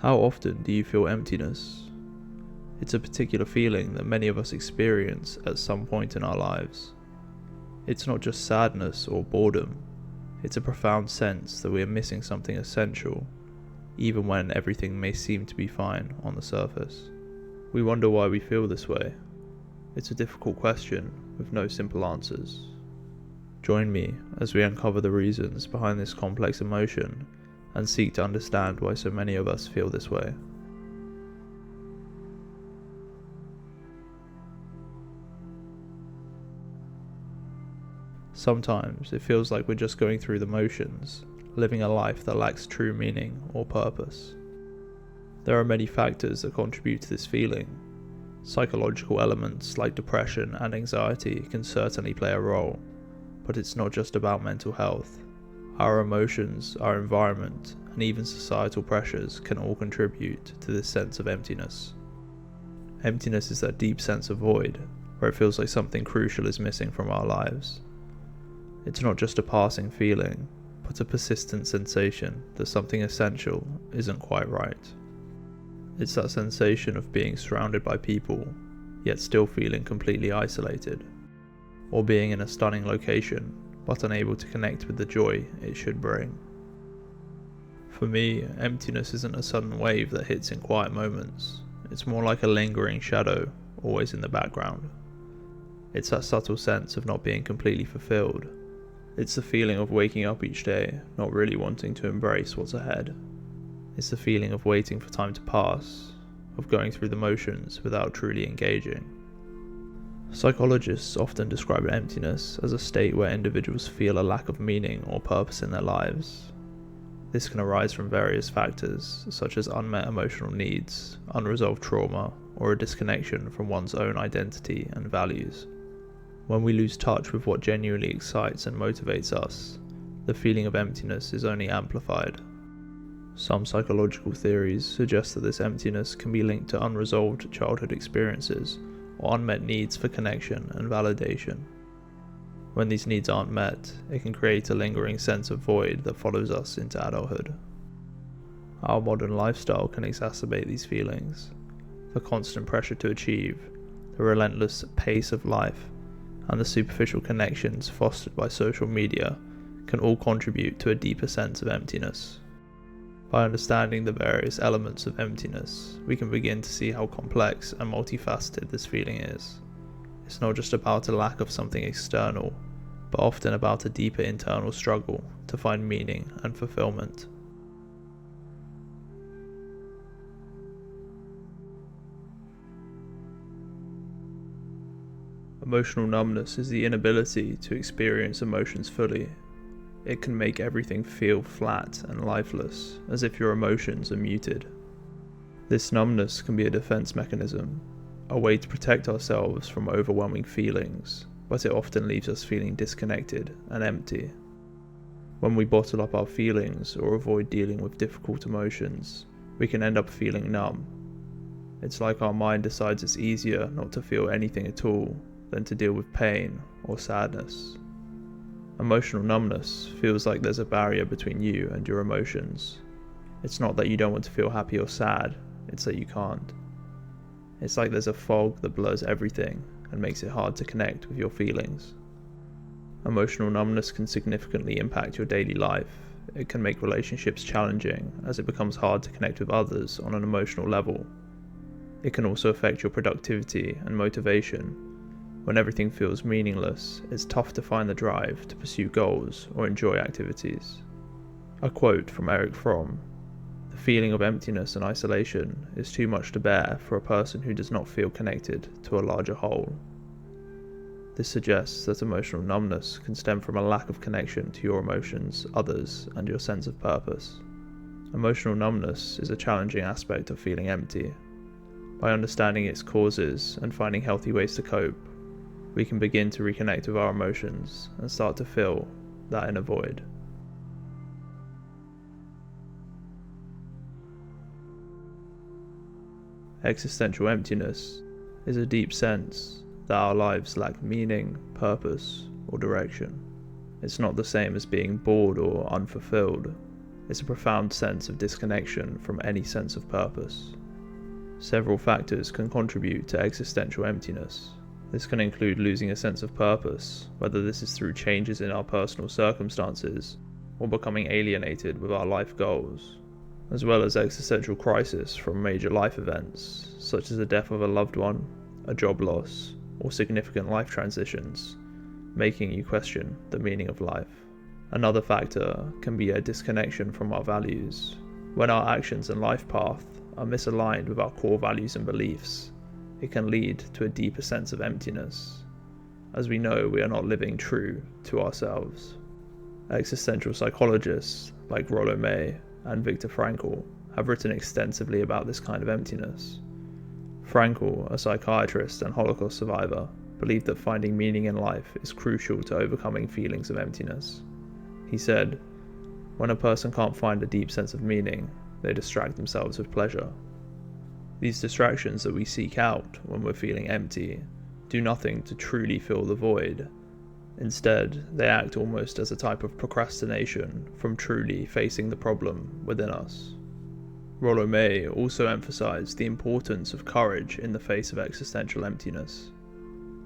How often do you feel emptiness? It's a particular feeling that many of us experience at some point in our lives. It's not just sadness or boredom, it's a profound sense that we are missing something essential, even when everything may seem to be fine on the surface. We wonder why we feel this way. It's a difficult question with no simple answers. Join me as we uncover the reasons behind this complex emotion and seek to understand why so many of us feel this way. Sometimes it feels like we're just going through the motions, living a life that lacks true meaning or purpose. There are many factors that contribute to this feeling. Psychological elements like depression and anxiety can certainly play a role, but it's not just about mental health. Our emotions, our environment, and even societal pressures can all contribute to this sense of emptiness. Emptiness is that deep sense of void, where it feels like something crucial is missing from our lives. It's not just a passing feeling, but a persistent sensation that something essential isn't quite right. It's that sensation of being surrounded by people, yet still feeling completely isolated, or being in a stunning location, but unable to connect with the joy it should bring. For me, emptiness isn't a sudden wave that hits in quiet moments. It's more like a lingering shadow, always in the background. It's that subtle sense of not being completely fulfilled. It's the feeling of waking up each day, not really wanting to embrace what's ahead. It's the feeling of waiting for time to pass, of going through the motions without truly engaging. Psychologists often describe emptiness as a state where individuals feel a lack of meaning or purpose in their lives. This can arise from various factors, such as unmet emotional needs, unresolved trauma, or a disconnection from one's own identity and values. When we lose touch with what genuinely excites and motivates us, the feeling of emptiness is only amplified. Some psychological theories suggest that this emptiness can be linked to unresolved childhood experiences or unmet needs for connection and validation. When these needs aren't met, it can create a lingering sense of void that follows us into adulthood. Our modern lifestyle can exacerbate these feelings. The constant pressure to achieve, the relentless pace of life, and the superficial connections fostered by social media can all contribute to a deeper sense of emptiness. By understanding the various elements of emptiness, we can begin to see how complex and multifaceted this feeling is. It's not just about a lack of something external, but often about a deeper internal struggle to find meaning and fulfillment. Emotional numbness is the inability to experience emotions fully. It can make everything feel flat and lifeless, as if your emotions are muted. This numbness can be a defense mechanism, a way to protect ourselves from overwhelming feelings, but it often leaves us feeling disconnected and empty. When we bottle up our feelings or avoid dealing with difficult emotions, we can end up feeling numb. It's like our mind decides it's easier not to feel anything at all than to deal with pain or sadness. Emotional numbness feels like there's a barrier between you and your emotions. It's not that you don't want to feel happy or sad, it's that you can't. It's like there's a fog that blurs everything and makes it hard to connect with your feelings. Emotional numbness can significantly impact your daily life. It can make relationships challenging as it becomes hard to connect with others on an emotional level. It can also affect your productivity and motivation. When everything feels meaningless, it's tough to find the drive to pursue goals or enjoy activities. A quote from Erich Fromm: "The feeling of emptiness and isolation is too much to bear for a person who does not feel connected to a larger whole." This suggests that emotional numbness can stem from a lack of connection to your emotions, others, and your sense of purpose. Emotional numbness is a challenging aspect of feeling empty. By understanding its causes and finding healthy ways to cope, we can begin to reconnect with our emotions and start to fill that inner void. Existential emptiness is a deep sense that our lives lack meaning, purpose, or direction. It's not the same as being bored or unfulfilled. It's a profound sense of disconnection from any sense of purpose. Several factors can contribute to existential emptiness. This can include losing a sense of purpose, whether this is through changes in our personal circumstances or becoming alienated with our life goals, as well as existential crisis from major life events, such as the death of a loved one, a job loss, or significant life transitions, making you question the meaning of life. Another factor can be a disconnection from our values. When our actions and life path are misaligned with our core values and beliefs, it can lead to a deeper sense of emptiness, as we know we are not living true to ourselves. Existential psychologists like Rollo May and Viktor Frankl have written extensively about this kind of emptiness. Frankl, a psychiatrist and Holocaust survivor, believed that finding meaning in life is crucial to overcoming feelings of emptiness. He said, "When a person can't find a deep sense of meaning, they distract themselves with pleasure. These distractions that we seek out when we're feeling empty do nothing to truly fill the void. Instead, they act almost as a type of procrastination from truly facing the problem within us." Rollo May also emphasized the importance of courage in the face of existential emptiness.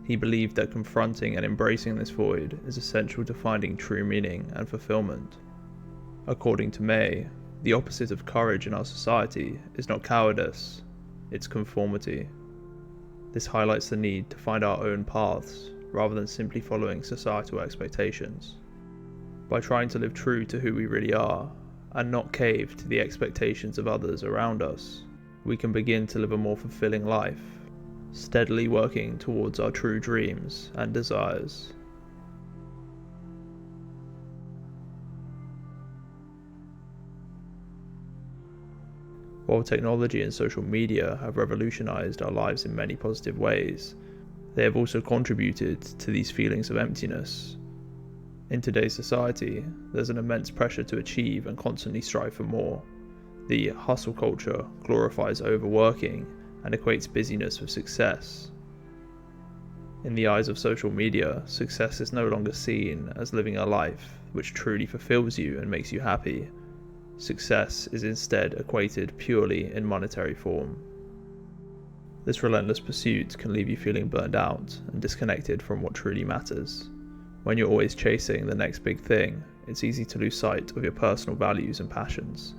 He believed that confronting and embracing this void is essential to finding true meaning and fulfillment. According to May, the opposite of courage in our society is not cowardice, it's conformity. This highlights the need to find our own paths rather than simply following societal expectations. By trying to live true to who we really are and not cave to the expectations of others around us, we can begin to live a more fulfilling life, steadily working towards our true dreams and desires. While technology and social media have revolutionized our lives in many positive ways, they have also contributed to these feelings of emptiness. In today's society, there's an immense pressure to achieve and constantly strive for more. The hustle culture glorifies overworking and equates busyness with success. In the eyes of social media, success is no longer seen as living a life which truly fulfills you and makes you happy. Success is instead equated purely in monetary form. This relentless pursuit can leave you feeling burned out and disconnected from what truly matters. When you're always chasing the next big thing, it's easy to lose sight of your personal values and passions.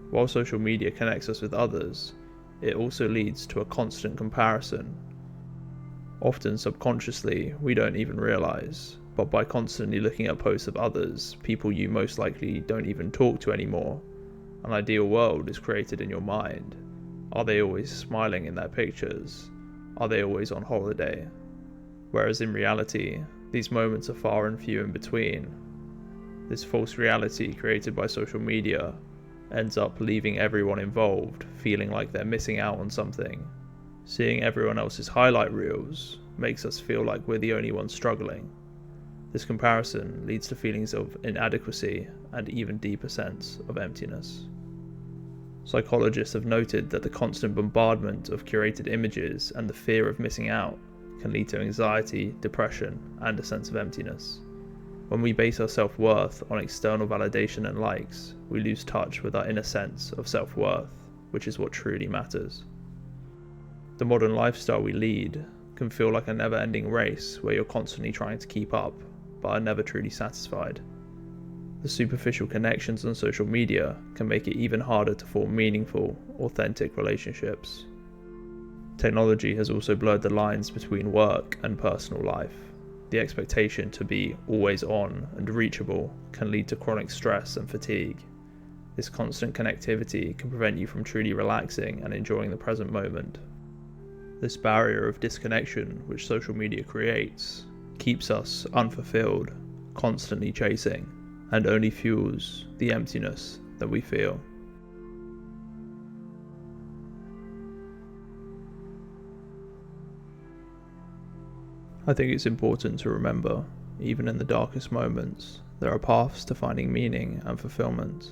While social media connects us with others, it also leads to a constant comparison. Often subconsciously, we don't even realize, but by constantly looking at posts of others, people you most likely don't even talk to anymore, an ideal world is created in your mind. Are they always smiling in their pictures? Are they always on holiday? Whereas in reality, these moments are far and few in between. This false reality created by social media ends up leaving everyone involved feeling like they're missing out on something. Seeing everyone else's highlight reels makes us feel like we're the only ones struggling. This comparison leads to feelings of inadequacy and even deeper sense of emptiness. Psychologists have noted that the constant bombardment of curated images and the fear of missing out can lead to anxiety, depression, and a sense of emptiness. When we base our self-worth on external validation and likes, we lose touch with our inner sense of self-worth, which is what truly matters. The modern lifestyle we lead can feel like a never-ending race where you're constantly trying to keep up, but are never truly satisfied. The superficial connections on social media can make it even harder to form meaningful, authentic relationships. Technology has also blurred the lines between work and personal life. The expectation to be always on and reachable can lead to chronic stress and fatigue. This constant connectivity can prevent you from truly relaxing and enjoying the present moment. This barrier of disconnection which social media creates keeps us unfulfilled, constantly chasing, and only fuels the emptiness that we feel. I think it's important to remember, even in the darkest moments, there are paths to finding meaning and fulfillment.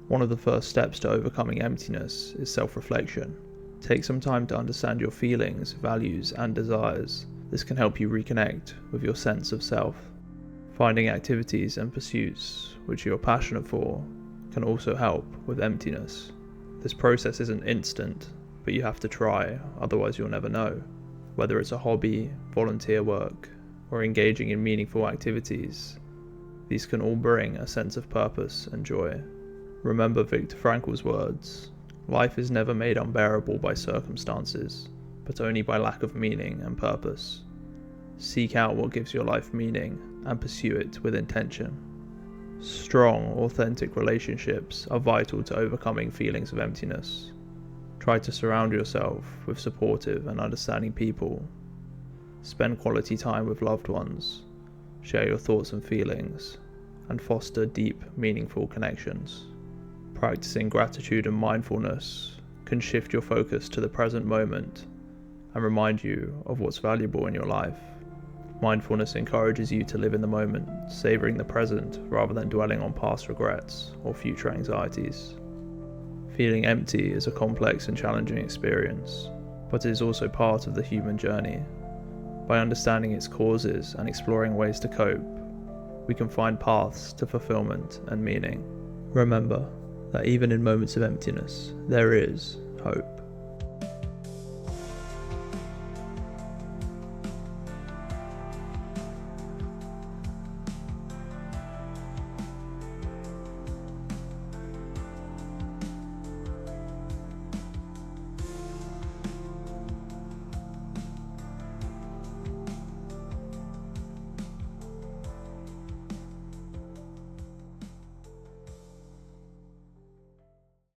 One of the first steps to overcoming emptiness is self-reflection. Take some time to understand your feelings, values, and desires. This can help you reconnect with your sense of self. Finding activities and pursuits which you're passionate for can also help with emptiness. This process isn't instant, but you have to try, otherwise you'll never know. Whether it's a hobby, volunteer work, or engaging in meaningful activities, these can all bring a sense of purpose and joy. Remember Viktor Frankl's words, "Life is never made unbearable by circumstances, but only by lack of meaning and purpose." Seek out what gives your life meaning and pursue it with intention. Strong, authentic relationships are vital to overcoming feelings of emptiness. Try to surround yourself with supportive and understanding people. Spend quality time with loved ones. Share your thoughts and feelings, and foster deep, meaningful connections. Practicing gratitude and mindfulness can shift your focus to the present moment and remind you of what's valuable in your life. Mindfulness encourages you to live in the moment, savoring the present rather than dwelling on past regrets or future anxieties. Feeling empty is a complex and challenging experience, but it is also part of the human journey. By understanding its causes and exploring ways to cope, we can find paths to fulfillment and meaning. Remember that even in moments of emptiness, there is hope.